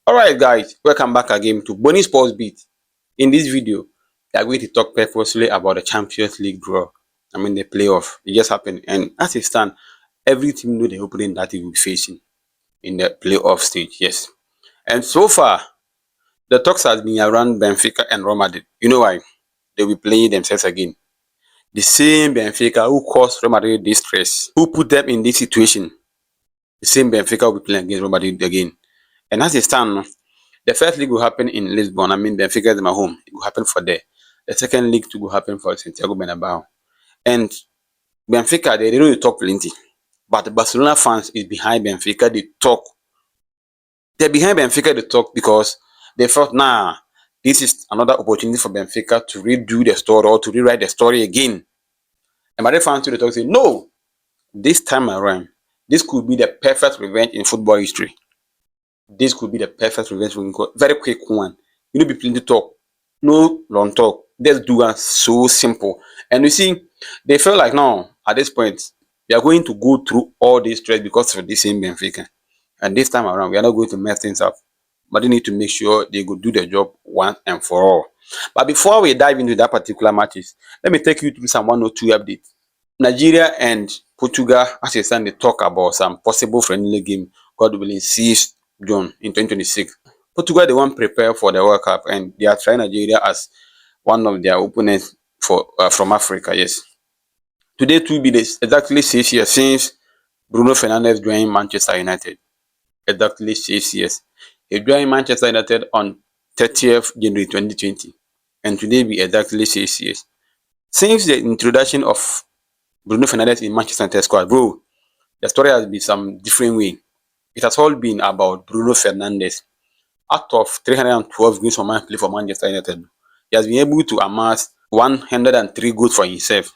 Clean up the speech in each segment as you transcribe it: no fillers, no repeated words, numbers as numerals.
Alright guys, welcome back again to Bonnie Sports Beat. In this video, we are going to talk purposely about the Champions League draw. The playoff. It just happened. And as it stands, every team know the opening that they will be facing in the playoff stage. Yes. And so far, the talks has been around Benfica and Real Madrid. You know why? They will be playing themselves again. The same Benfica who caused Real Madrid this stress, who put them in this situation. The same Benfica will be playing against Real Madrid again. And as it stands, the first league will happen in Lisbon. Benfica is my home. It will happen for there. The second league will happen for Santiago Bernabeu. And Benfica, they really talk plenty. But Barcelona fans is behind Benfica. They talk. They're behind Benfica. They talk because they thought, this is another opportunity for Benfica to redo the story or to rewrite the story again. And Madrid fans to the talk say, no, this time around, this could be the perfect revenge in football history. This could be the perfect revenge. Very quick one. You don't be plenty talk. No long talk. Let's do it so simple. And you see, they felt like now, at this point, we are going to go through all this stress because of this same Benfica. And this time around, we are not going to mess things up. But they need to make sure they go do the job once and for all. But before we dive into that particular matches, let me take you through some 102 updates. Nigeria and Portugal, as you stand, they talk about some possible friendly game, God willing, 6th June in 2026. Portugal, they want to prepare for the World Cup and they are trying Nigeria as one of their opponents from Africa, yes. Today, to be exactly 6 years since Bruno Fernandes joined Manchester United. Exactly 6 years. He joined Manchester United on 30th January 2020. And today be exactly 6 years. Since the introduction of Bruno Fernandes in Manchester United squad, bro, the story has been some different way. It has all been about Bruno Fernandes. Out of 312 goals for man play for Manchester United, he has been able to amass 103 goals for himself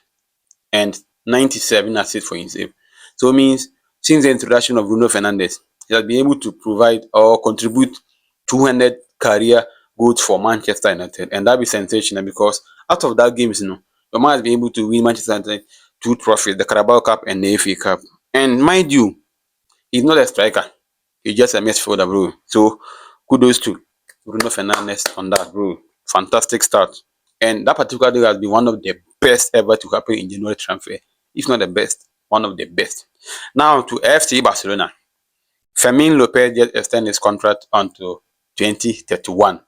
and 97 assists for himself. So it means since the introduction of Bruno Fernandes, he has been able to provide or contribute 200 career goals for Manchester United, and that be sensational because out of that games, the man has been able to win Manchester United 2 trophies, the Carabao Cup and the FA Cup. And mind you, he's not a striker. He's just a midfielder, bro. So kudos to Bruno Fernandes on that, bro. Fantastic start. And that particular day has been one of the best ever to happen in January transfer. If not the best, one of the best. Now to FC Barcelona. Fermin Lopez just extended his contract until 2031.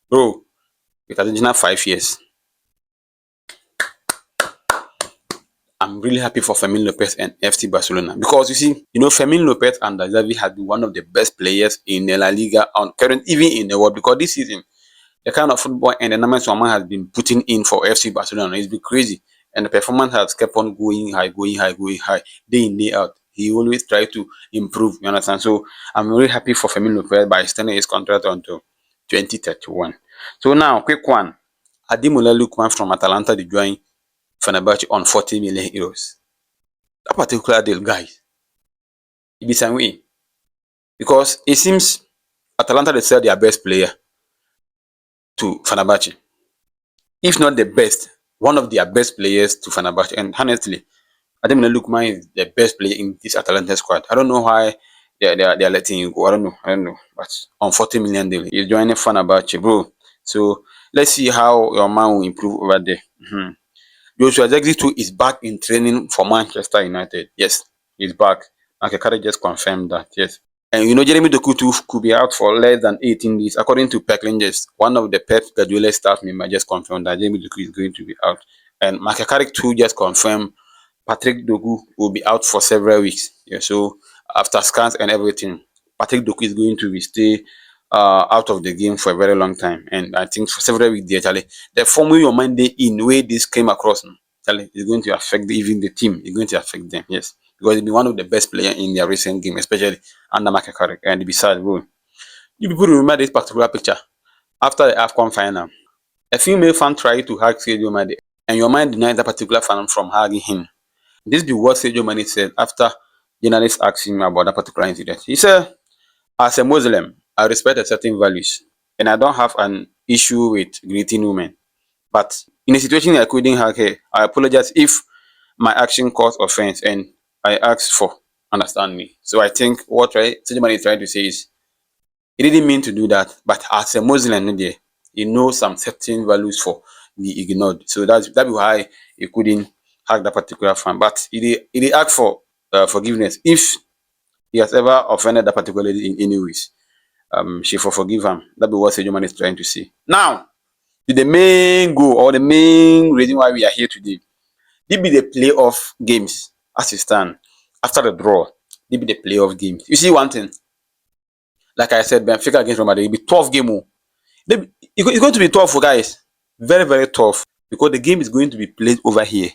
Bro, with additional 5 years. I'm really happy for Fermin Lopez and FC Barcelona because you see, Fermin Lopez and Xavi has been one of the best players in La Liga on current, even in the world, because this season, the kind of football and the numbers Someone has been putting in for FC Barcelona has been crazy. And the performance has kept on going high, day in, day out. He always tries to improve, you understand? So I'm really happy for Fermin Lopez by extending his contract until 2031. So now, quick one. Ademola Lookman from Atalanta to join Fenerbahce on 40 million euros. That particular deal, guys, it be some way. Because it seems Atalanta they sell their best player to Fenerbahce. If not the best, one of their best players to Fenerbahce. And honestly, Ademola Lookman is the best player in this Atalanta squad. I don't know why they're letting you go. I don't know. But on 40 million deal, he's joining Fenerbahce, bro. So let's see how your man will improve over there. Joshua Zexi too is back in training for Manchester United. Yes, he's back. Akekare just confirmed that. Yes. And Jeremy Doku too could be out for less than 18 days. According to Pecklingers, one of the Pep Guardiola staff members just confirmed that Jeremy Doku is going to be out. And Makakarik too just confirmed Patrick Doku will be out for several weeks. Yeah, so after scans and everything, Patrick Doku is going to be stay out of the game for a very long time. And I think for several weeks there, Charlie, the form your mind they in way this came across, Charlie, is going to affect even the team. It's going to affect them, yes. Because he'll be one of the best players in their recent game, especially under Makakarik. And besides, bro, you people remember this particular picture after the AFCON final. A female fan tried to hug Sadio Mane, and your man denied that particular fan from hugging him. This is what Sadio Mane said after journalists asked him about that particular incident. He said, as a Muslim, I respect a certain values, and I don't have an issue with greeting women. But in a situation I couldn't hug her, I apologize if my action caused offense, and I ask for understand me. So I think what Sadio Mane is trying to say is, He didn't mean to do that, but as a Muslim, he knows some certain values for be ignored. So that's why he couldn't hug that particular fan. But he did ask for forgiveness if he has ever offended that particular lady in any ways. She for forgive him. That be what Sejuman is trying to say. Now, the main goal or the main reason why we are here today, this be the playoff games as it stand after the draw. This be the playoff games. You see one thing, like I said, Benfica against Real Madrid, it be tough game. It's going to be tough for guys. Very, very tough. Because the game is going to be played over here.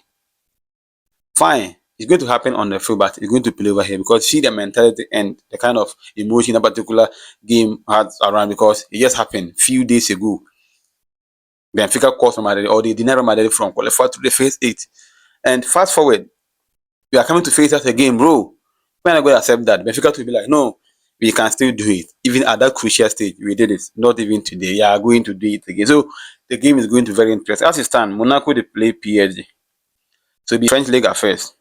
Fine. It's going to happen on the field, but it's going to play over here because see the mentality and the kind of emotion that particular game has around because it just happened few days ago. Benfica caused Madrid or they denied Madrid from qualify to the phase 8. And fast forward, we are coming to face us again, bro. We're not going to accept that. Benfica will be like, no, we can still do it. Even at that crucial stage, we did it. Not even today. We are going to do it again. So the game is going to be very interesting. As it stands, Monaco they play PSG. So the French league at first.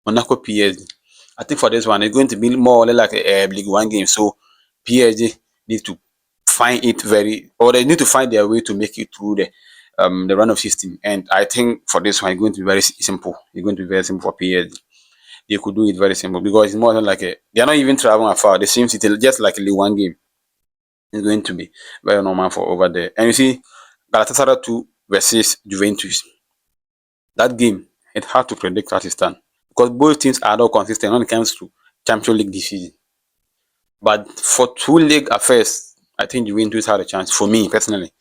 Monaco PSG. I think for this one, it's going to be more or less like a League One game. So PSG need to find it or they need to find their way to make it through the run of 16. And I think for this one, it's going to be very simple. It's going to be very simple for PSG. They could do it very simple because it's more than like they are not even traveling afar. The same city, just like a League One game. It's going to be very normal for over there. And you see, Galatasaray 2 versus Juventus. That game, it's hard to predict how it stand because both teams are not consistent when it comes to Champions League this season. But for two league affairs, I think Juventus had a chance. For me personally,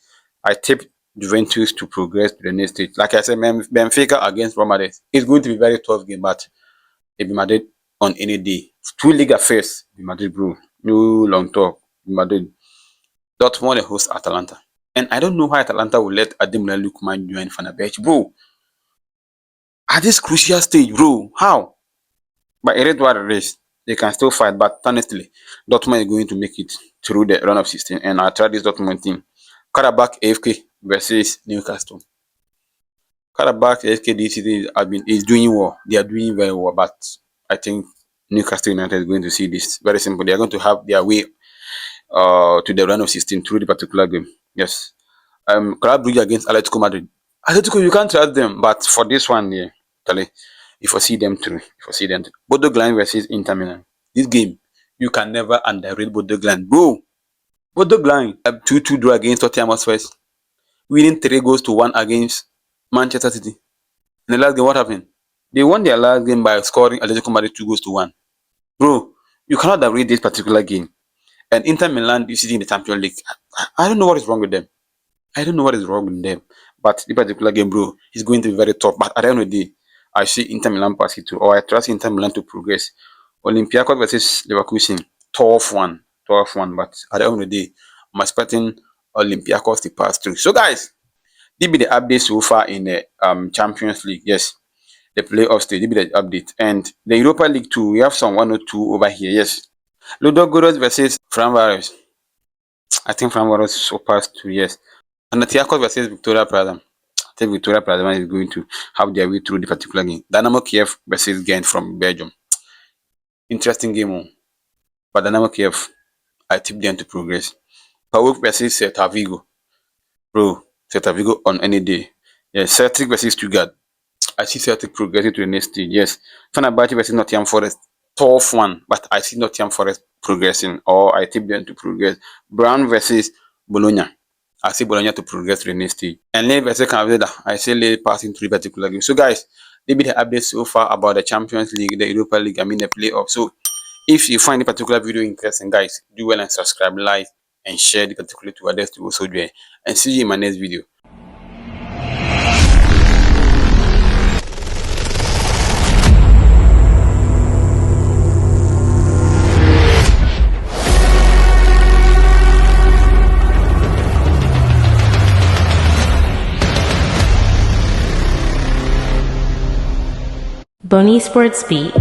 I tip Juventus to progress to the next stage. Like I said, Benfica against Real Madrid. It's going to be a very tough game, but it be Madrid on any day. Two league affairs, be Madrid, bro. No long talk. Madrid. Dortmund they host Atalanta. And I don't know why Atalanta will let Ademola Lookman join Fenerbahce, bro. At this crucial stage, bro. How? But it is what it is. They can still fight, but honestly, Dortmund is going to make it through the run of 16. And I try this Dortmund team. Karabakh AFK versus Newcastle. Karabakh AFK this season is doing well. They are doing very well, but I think Newcastle United is going to see this very simple. They are going to have their way to the run of 16 through the particular game. Yes. Club Brugge against Atletico Madrid. Atletico, you can't trust them, but for this one, yeah, totally. If I see them through, Bodo Glimt versus Inter Milan. This game, you can never underrate Bodo Glimt, bro. Bodo Glimt 2-2 draw against Tottenham Hotspur, winning 3-1 against Manchester City. In the last game, what happened? They won their last game by scoring Atletico Madrid 2-1. Bro, you cannot underrate this particular game. And Inter Milan this season in the Champions League. I don't know what is wrong with them. But this particular game, bro, is going to be very tough. But at the end of the day, I see Inter Milan pass it through, or I trust Inter Milan to progress. Olympiacos versus Leverkusen, tough one. But at the end of the day, I'm expecting Olympiacos to pass through. So, guys, this be the update so far in the Champions League. Yes, the playoff stage. This be the update, and the Europa League too. We have some 1 or 2 over here. Yes, Ludogorets versus Frankfurt. I think Frankfurt so pass through. Yes, and the Olympiacos versus Victoria Plzen. I think Victoria Plzen is going to have their way through the particular game. Dynamo Kiev versus Ghent from Belgium. Interesting game, but Dynamo Kiev, I tip them to progress. PAOK versus Celta Vigo. Bro, Celta Vigo on any day. Yes, Celtic versus Stuttgart. I see Celtic progressing to the next stage. Yes, Fenerbahce versus Nottingham Forest. Tough one, but I see Nottingham Forest progressing, or I tip them to progress. Brown versus Bologna. I see Bologna to progress to the next stage. And Lille versus Canada. I see Lille passing through the particular game. So, guys, they be the updates so far about the Champions League, the Europa League, the playoff. So, if you find the particular video interesting, guys, do well and subscribe, like, and share the particular to others to also join. And see you in my next video. Boni Sports Beat.